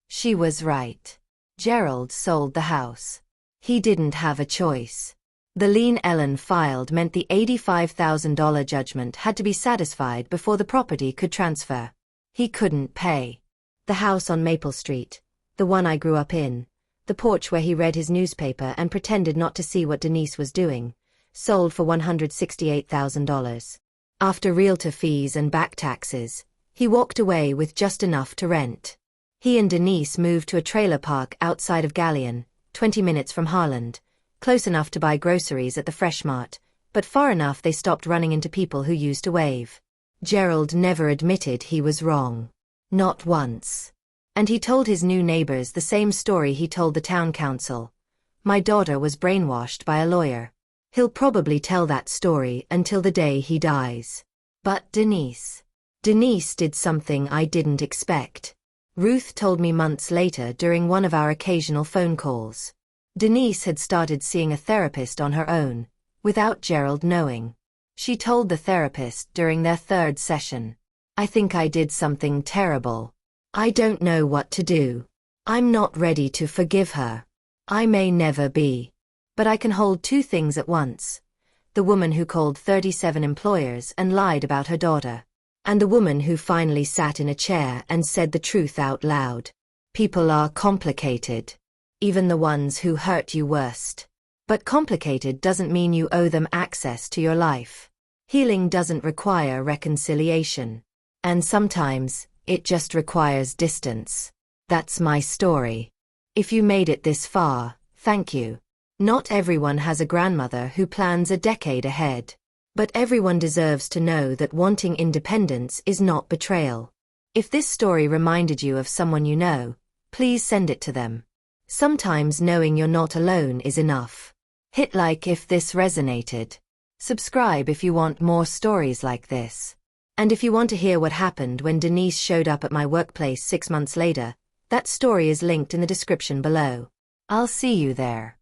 She was right. Gerald sold the house. He didn't have a choice. The lien Ellen filed meant the $85,000 judgment had to be satisfied before the property could transfer. He couldn't pay. The house on Maple Street, the one I grew up in, the porch where he read his newspaper and pretended not to see what Denise was doing, sold for $168,000. After realtor fees and back taxes, he walked away with just enough to rent. He and Denise moved to a trailer park outside of Galleon, 20 minutes from Harland, close enough to buy groceries at the Fresh Mart, but far enough they stopped running into people who used to wave. Gerald never admitted he was wrong. Not once. And he told his new neighbors the same story he told the town council. My daughter was brainwashed by a lawyer. He'll probably tell that story until the day he dies. But Denise did something I didn't expect. Ruth told me months later during one of our occasional phone calls. Denise had started seeing a therapist on her own, without Gerald knowing. She told the therapist during their third session, "I think I did something terrible. I don't know what to do. I'm not ready to forgive her. I may never be. But I can hold two things at once. The woman who called 37 employers and lied about her daughter. And the woman who finally sat in a chair and said the truth out loud. People are complicated. Even the ones who hurt you worst. But complicated doesn't mean you owe them access to your life. Healing doesn't require reconciliation. And sometimes, it just requires distance. That's my story. If you made it this far, thank you. Not everyone has a grandmother who plans a decade ahead. But everyone deserves to know that wanting independence is not betrayal. If this story reminded you of someone you know, please send it to them. Sometimes knowing you're not alone is enough. Hit like if this resonated. Subscribe if you want more stories like this. And if you want to hear what happened when Denise showed up at my workplace 6 months later, that story is linked in the description below. I'll see you there.